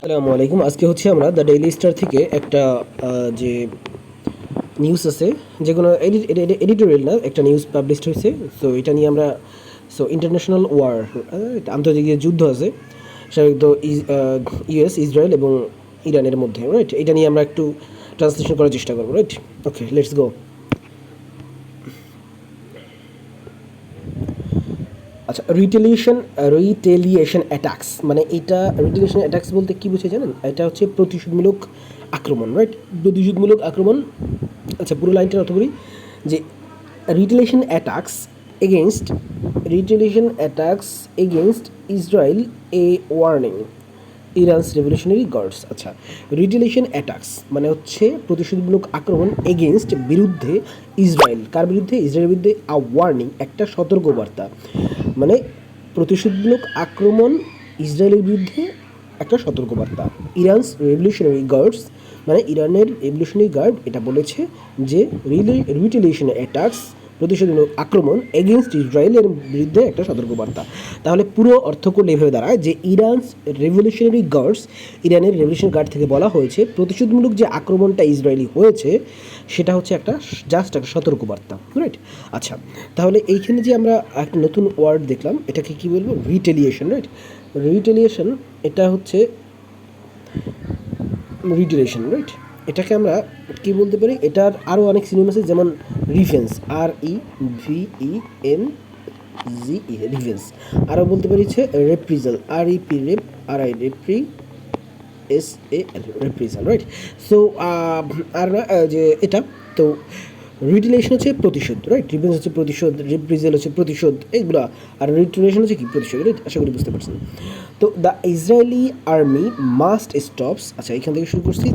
আসসালামু আলাইকুম। আজকে হচ্ছে আমরা দ্য ডেইলি স্টার থেকে একটা যে নিউজ আছে, যে কোনো এডিটোরিয়াল না, একটা নিউজ পাবলিশড হয়েছে। সো এটা নিয়ে আমরা ইন্টারন্যাশনাল ওয়ার, আন্তর্জাতিক যুদ্ধ আছে তো ইউএস, ইসরায়েল এবং ইরানের মধ্যে, রাইট? এটা নিয়ে আমরা একটু ট্রান্সলেশন করার চেষ্টা করবো, রাইট? Okay, let's go. আচ্ছা, রিটেলিয়েশন অ্যাটাকস, মানে এটা রিটেলিয়েশন অ্যাটাকস বলতে কী বুঝে জানেন? এটা হচ্ছে প্রতিশোধমূলক আক্রমণ, রাইট? প্রতিশোধমূলক আক্রমণ। আচ্ছা, পুরো লাইনটার অর্থ করি যে রিটেলিয়েশন অ্যাটাকস এগেনস্ট ইসরায়েল এ ওয়ার্নিং ইরানস রেভলিউশনারি গার্ডস। আচ্ছা, রিটেলিয়েশন অ্যাটাকস মানে হচ্ছে প্রতিশোধমূলক আক্রমণ এগেনস্ট, বিরুদ্ধে ইসরায়েল। কার বিরুদ্ধে? ইসরায়েলের বিরুদ্ধে। আ ওয়ার্নিং, একটা সতর্কবার্তা। মানে প্রতিশোধমূলক আক্রমণ ইসরায়েলের বিরুদ্ধে একটা সতর্কবার্তা। ইরানস রেভলিউশনারি গার্ডস মানে ইরানের রেভলিউশনারি গার্ড এটা বলেছে যে রিটেলিয়েশন অ্যাটাকস, প্রতিশোধমূলক আক্রমণ এগেনস্ট ইসরায়েলের বিরুদ্ধে একটা সতর্কবার্তা। তাহলে পুরো অর্থ করলে এভাবে দাঁড়ায় যে ইরানস রেভলিউশনারি গার্ডস, ইরানের রেভলিউশনারি গার্ড থেকে বলা হয়েছে প্রতিশোধমূলক যে আক্রমণটা ইসরায়েলি হয়েছে সেটা হচ্ছে একটা জাস্ট একটা সতর্কবার্তা, রাইট? আচ্ছা, তাহলে এইখানে যে আমরা একটা নতুন ওয়ার্ড দেখলাম, এটাকে কী বলবো? Retaliation, right? রিটেলিয়েশন, এটা হচ্ছে রিটেলিয়েশন, রাইট? এটাকে আমরা কি বলতে পারি? এটার আরও অনেক সিনোনিম আছে, যেমন রিভেন্স, REVENGE, রিভেন্স। আরও বলতে পারি হচ্ছে রেপ্রিজাল, রেপ্রিজাল, রাইট? সো আর যে এটা তো রিটেলিয়েশন হচ্ছে প্রতিশোধ, রাইট? রিভেন্স হচ্ছে প্রতিশোধ, রিপ্রিজাল হচ্ছে প্রতিশোধ, এইগুলো। আর রিটেলিয়েশন হচ্ছে কি? প্রতিশোধ, রাইট? আশা করি বুঝতে পারছেন। তো the Israeli army must stops. আচ্ছা, এখান থেকে শুরু করছি।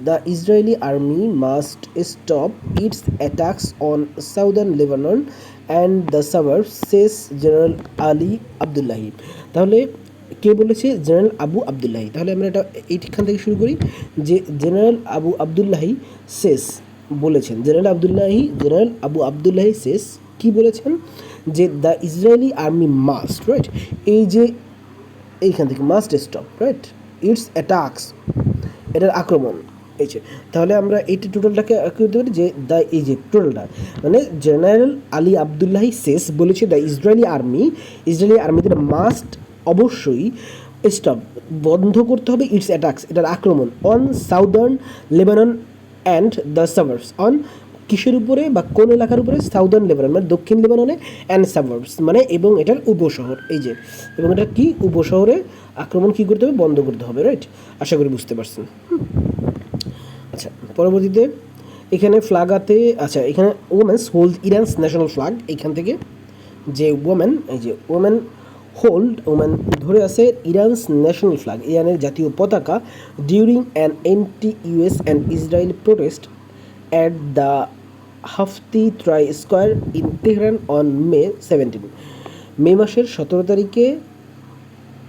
The Israeli army must stop its attacks on southern Lebanon and the suburbs, says General Ali Abdullahi. তাহলে কে বলেছে? General Abu Abdullahi. তাহলে আমরা এইখান থেকে শুরু করি যে জেনারেল আবু আবদুল্লাহি শেষ বলেছেন। জেনারেল আবু আবদুল্লাহি শেষ কি বলেছেন? যে the Israeli army must, right? এই যে এইখান থেকে must stop, right, it's attacks, এটার আক্রমণ। এই যে, তাহলে আমরা এইটা টোটালটাকে করতে পারি যে এই যে টোটালটা মানে জেনারেল আলী আবদুল্লাহি শেষ বলেছে দ্য ইসরায়েলি আর্মিদের মাস্ট, অবশ্যই, স্টপ, বন্ধ করতে হবে, ইটস অ্যাটাকস, এটার আক্রমণ, on southern Lebanon and the suburbs, on কিসের উপরে বা কোন এলাকার উপরে? সাউদার্ন লেবানন মানে দক্ষিণ লেবাননে, অ্যান্ড সাবার্বস মানে এবং এটার উপশহর। এই যে, এবং এটা কি? উপশহরে আক্রমণ কী করতে হবে? বন্ধ করতে হবে, রাইট? আশা করি বুঝতে পারছেন। আচ্ছা, পরবর্তীতে এখানে ফ্ল্যাগাতে, আচ্ছা, এখানে ওমেন্স হোল্ড ইরানস ন্যাশনাল ফ্ল্যাগ। এইখান থেকে যে ওমেন, এই যে ওমেন ধরে আছে ইরানস ন্যাশনাল ফ্ল্যাগ, ইরানের জাতীয় পতাকা, during an anti-US and Israel protest at the Hafte Tir square in Tehran on May 17। May মাসের 17 তারিখে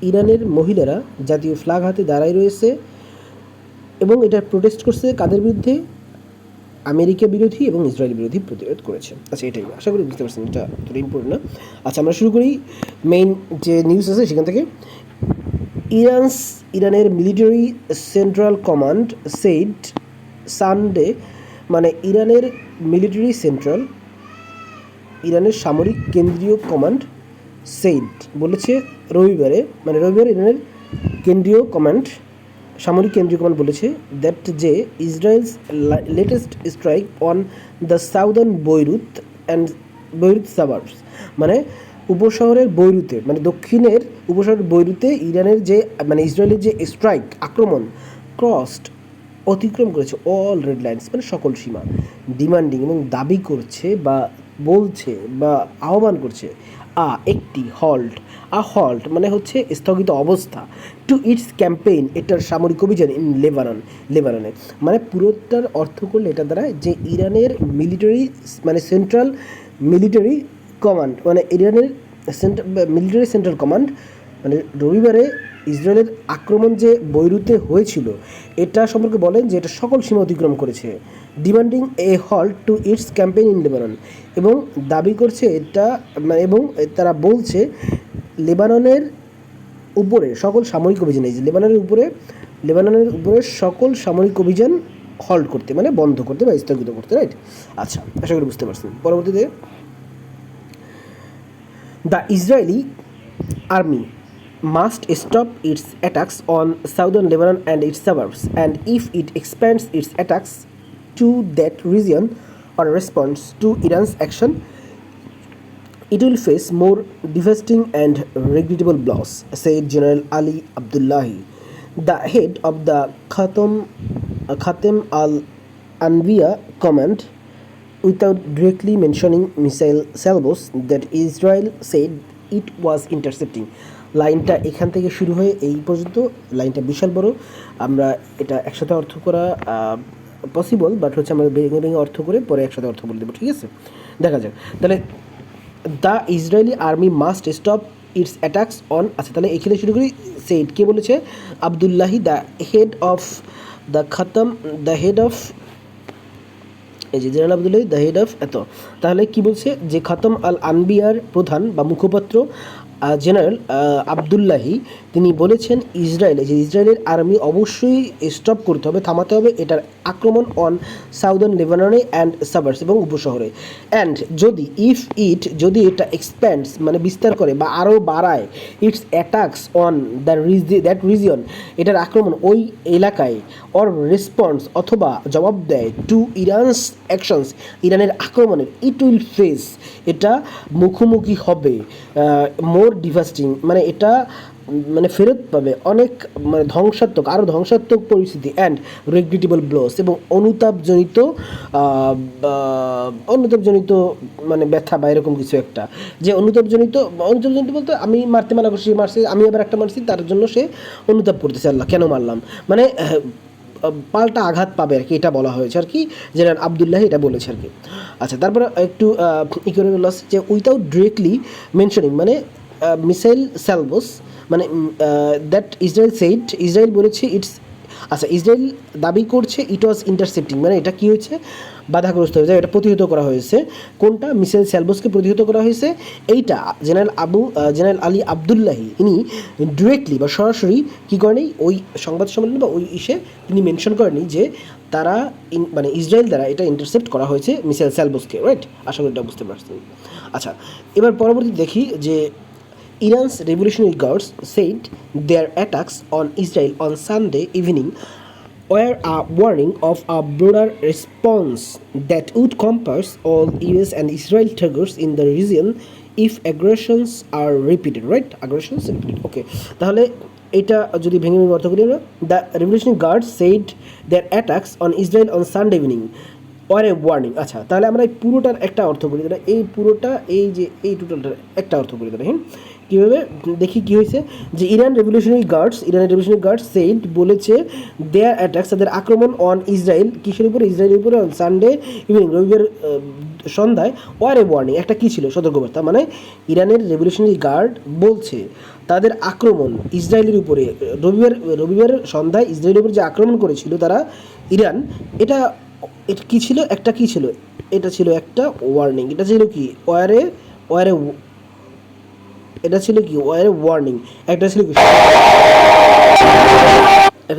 ইরানের মহিলারা জাতীয় ফ্ল্যাগ হাতে দাঁড়ায় রয়েছে এবং এটা প্রোটেস্ট করছে কাদের বিরুদ্ধে? আমেরিকা বিরোধী এবং ইসরায়েল বিরোধী প্রতিরোধ করেছে। আচ্ছা, এটাই, আশা করি বুঝতে পারছেন, এটা অতটা ইম্পর্টেন্ট না। আচ্ছা, আমরা শুরু করি মেইন যে নিউজ আছে সেখান থেকে। ইরানের military central command said Sunday, মানে ইরানের সামরিক কেন্দ্রীয় কমান্ড সেইড বলেছে রবিবারে ইরানের সামরিক কেন্দ্রীয় কমান্ড বলেছে দ্যাট যে Israel's latest strike on the southern Beirut suburbs, মানে উপশহরের বৈরুতে, মানে দক্ষিণের উপশহরের বৈরুতে ইরানের যে ইসরায়েলের যে স্ট্রাইক, আক্রমণ, অতিক্রম করেছে অল রেড লাইন্স, মানে সকল সীমা, ডিমান্ডিং এবং দাবি করছে বা বলছে বা আহ্বান করছে একটি হল্ট মানে হচ্ছে স্থগিত অবস্থা, টু ইটস ক্যাম্পেইন, এটার সামরিক অভিযান ইন লেবাননে। মানে পুরোটার অর্থ করলে এটা দ্বারা যে ইরানের সেন্ট্রাল মিলিটারি কমান্ড, মানে ইরানের মিলিটারি সেন্ট্রাল কমান্ড, মানে রবিবারে ইসরায়েলের আক্রমণ যে বৈরুতে হয়েছিল এটা সম্পর্কে বলেন যে এটা সকল সীমা অতিক্রম করেছে, demanding a halt to its campaign in Lebanon, এবং দাবি করছে এটা, এবং তারা বলছে লেবাননের উপরে সকল সামরিক অভিযান, এই যে লেবাননের উপরে সকল সামরিক অভিযান হল্ট করতে মানে বন্ধ করতে বা স্থগিত করতে, রাইট? আচ্ছা, আশা করি বুঝতে পারছেন। পরবর্তীতে the Israeli army must stop its attacks on southern Lebanon and its suburbs, and if it expands its attacks to that region or responds to Iran's action, it will face more devastating and regrettable blows, said General Ali Abdullahi, the head of the Khatem al-Anbiya command, without directly mentioning missile salvos that Israel said it was intercepting. লাইনটা এখান থেকে শুরু হয়ে এই পর্যন্ত, লাইনটা বিশাল বড়, আমরা এটা একসাথে অর্থ করা পসিবল, বাট হচ্ছে আমরা ভেঙে ভেঙে অর্থ করে পরে একসাথে অর্থ বলে দেবো, ঠিক আছে? দেখা যাক। তাহলে the Israeli army must stop it's attacks on, আচ্ছা তাহলে এখানে শুরু করি। সেইড কে বলেছে? আবদুল্লাহি, দ্য হেড অফ এই যে general Abdullahi, the head of এত। তাহলে কি বলছে? যে খাতম আল আনবিয়ার প্রধান বা মুখপাত্র জেনারেল আবদুল্লাহি তিনি বলেছেন ইসরায়েলের আর্মি অবশ্যই স্টপ করতে হবে, থামাতে হবে এটার আক্রমণ অন সাউদার্ন লেবাননে অ্যান্ড সাবার্স এবং উপশহরে। অ্যান্ড যদি এটা এক্সপ্যান্ডস মানে বিস্তার করে বা আরও বাড়ায় it's attacks on that region, এটার আক্রমণ ওই এলাকায়, অর রেসপন্স অথবা জবাব দেয় টু ইরানস অ্যাকশনস, ইরানের আক্রমণের, ইট উইল ফেস এটা মুখোমুখি হবে মোর ডিভাস্টিং মানে এটা মানে ফেরত পাবে অনেক মানে আরও ধ্বংসাত্মক পরিস্থিতি, অ্যান্ড রেগ্রেটেবল ব্লোস এবং অনুতাপজনিত মানে ব্যথা বা এরকম কিছু একটা, যে অনুতাপজনিত বলতে আমি মারতে মানা করছি, আমি আবার একটা মারছি, তার জন্য সে অনুতাপ করতেছে, আল্লাহ কেন মারলাম, মানে পাল্টা আঘাত পাবে আর কি, এটা বলা হয়েছে আর কি, জেনারেল আবদুল্লাহি এটা বলেছে আর কি। আচ্ছা, তারপরে একটু ইকোনমিক লস, যে উইথাউট ডিরেক্টলি মেনশনিং মানে মিসাইল স্যালভোস মানে দ্যাট ইসরায়েল বলেছে ইসরায়েল দাবি করছে ইট ওয়াজ ইন্টারসেপ্টিং মানে এটা কী হয়েছে, বাধাগ্রস্ত হয়ে যায়, এটা প্রতিহত করা হয়েছে। কোনটা? মিসাইল স্যালভোসকে প্রতিহত করা হয়েছে। এইটা জেনারেল আলী আবদুল্লাহি ইনি ডিরেক্টলি বা সরাসরি কী করেনি, ওই সংবাদ সম্মেলনে বা ওই তিনি মেনশন করেনি যে তারা মানে ইসরায়েল দ্বারা এটা ইন্টারসেপ্ট করা হয়েছে মিসাইল স্যালভোসকে, রাইট? আশা করি এটা বুঝতে পারছেন। আচ্ছা, এবার পরবর্তী দেখি যে Iran's Revolutionary Guards said their attacks on Israel on Sunday evening were a warning of a broader response that would compass all US and Israel targets in the region if aggressions are repeated, right? Aggressions repeated. Okay. তাহলে এটা যদি ভেঙে অর্থ করি আমরা, the Revolutionary Guards said their attacks on Israel on Sunday evening were a warning. আচ্ছা, তাহলে আমরা এই পুরোটার একটা অর্থ করি, এই পুরোটা এই যে এই টোটালটার একটা অর্থ করি, হ্যাঁ কীভাবে দেখি কী হয়েছে, যে ইরানের রেভলিউশনারি গার্ডস সেইড বলেছে দেয়ার অ্যাটাকস তাদের আক্রমণ অন ইসরায়েল কিসের উপরে, ইসরায়েলের উপরে অন সানডে ইভিনিং রবিবার সন্ধ্যায় ওয়ার এ ওয়ার্নিং একটা কী ছিল, সতর্কবার্তা। মানে ইরানের রেভলিউশনারি গার্ড বলছে তাদের আক্রমণ ইসরায়েলের উপরে রবিবার সন্ধ্যায় ইসরায়েলের উপরে যে আক্রমণ করেছিল তারা ইরান, এটা কী ছিল, একটা কী ছিল, এটা ছিল একটা ওয়ার্নিং, এটা ছিল কি এটা ছিল কি ওয়ার্নিং, একটা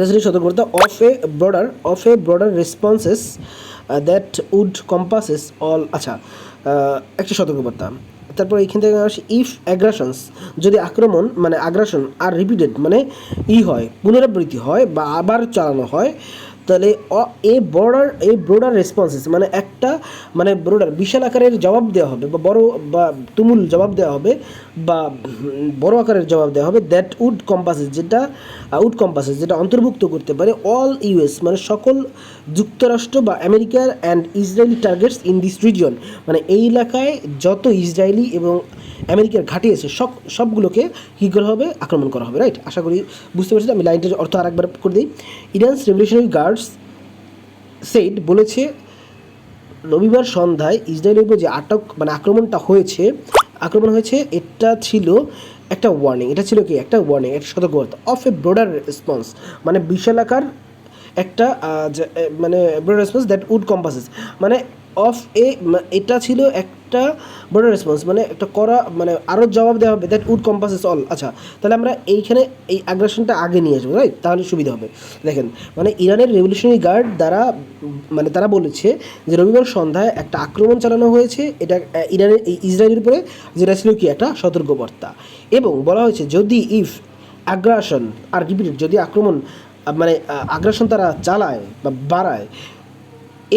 ছিল সতর্কতা of a broader responses that would compasses all. আচ্ছা, একটা সতর্কবার্তা। তারপর এইখান থেকে আসি, ইফ অ্যাগ্রাশনস যদি আক্রমণ মানে আগ্রাসন আর রিপিটেড মানে হয় পুনরাবৃত্তি হয় বা আবার চালানো হয়, তাহলে এই ব্রডার রেসপন্সেস মানে একটা মানে ব্রডার বিশাল আকারের জবাব দেওয়া হবে বা বড় বা তুমুল জবাব দেওয়া হবে বা বড় আকারের জবাব দেওয়া হবে, দ্যাট উড কম্পাসেস যেটা অন্তর্ভুক্ত করতে পারে অল ইউএস মানে সকল যুক্তরাষ্ট্র বা আমেরিকার and Israeli targets in this region মানে এই এলাকায় যত ইসরায়েলি এবং আমেরিকার ঘাঁটি আছে সবগুলোকে কী করা হবে, আক্রমণ করা হবে, রাইট? আশা করি বুঝতে পারছি। আমি লাইনটার অর্থ আরেকবার করে দিই। ইরানস রেভলিউশনারি গার্ডস সেইড বলেছে রবিবার সন্ধ্যায় ইসরায়েলের উপর যে আক্রমণটা হয়েছে এটা ছিল একটা ওয়ার্নিং, একটা সতর্কবার্তা অফ এ ব্রডার রেসপন্স মানে বিশালাকার একটা মানে broad response that would compasses মানে অফ এ, এটা ছিল একটা ব্রড রেসপন্স মানে একটা করা মানে আরও জবাব দেওয়া হবে দ্যাট উড কম্পাসেস অল। আচ্ছা, তাহলে আমরা এইখানে এই আগ্রাসনটা আগে নিয়ে আসবো, রাইট? তাহলে সুবিধা হবে। দেখেন, মানে ইরানের রেভলিউশনারি গার্ড দ্বারা মানে তারা বলেছে যে রবিবার সন্ধ্যায় একটা আক্রমণ চালানো হয়েছে, এটা ইরানের ইসরায়েলের উপরে, যেটা ছিল কি একটা সতর্কবার্তা। এবং বলা হয়েছে যদি ইফ আগ্রাসন আর রিপিটেড, যদি আক্রমণ মানে আগ্রাসন তারা চালায় বা বাড়ায়,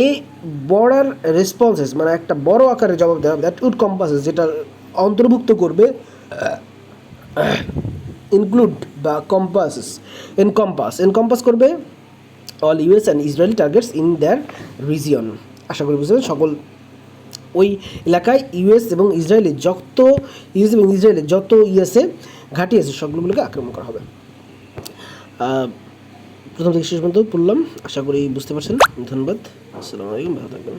এ বর্ডার রেসপন্সেস মানে একটা বড় আকারে জবাব দেওয়া হবে দ্যাট উড কম্পাসেস, যেটা অন্তর্ভুক্ত করবে ইনক্লুড বা এনকম্পাস করবে all US and Israeli targets in their region. আশা করি বুঝতে পারছেন। সকল ওই এলাকায় ইউএস এবং ইসরায়েলের যত ইউএসএ ঘাঁটি আছে সবগুলোকে আক্রমণ করা হবে। প্রথম থেকে শেষ পর্যন্ত পড়লাম, আশা করি বুঝতে পারছেন। ধন্যবাদ, আসসালামু আলাইকুম, ভালো থাকবেন।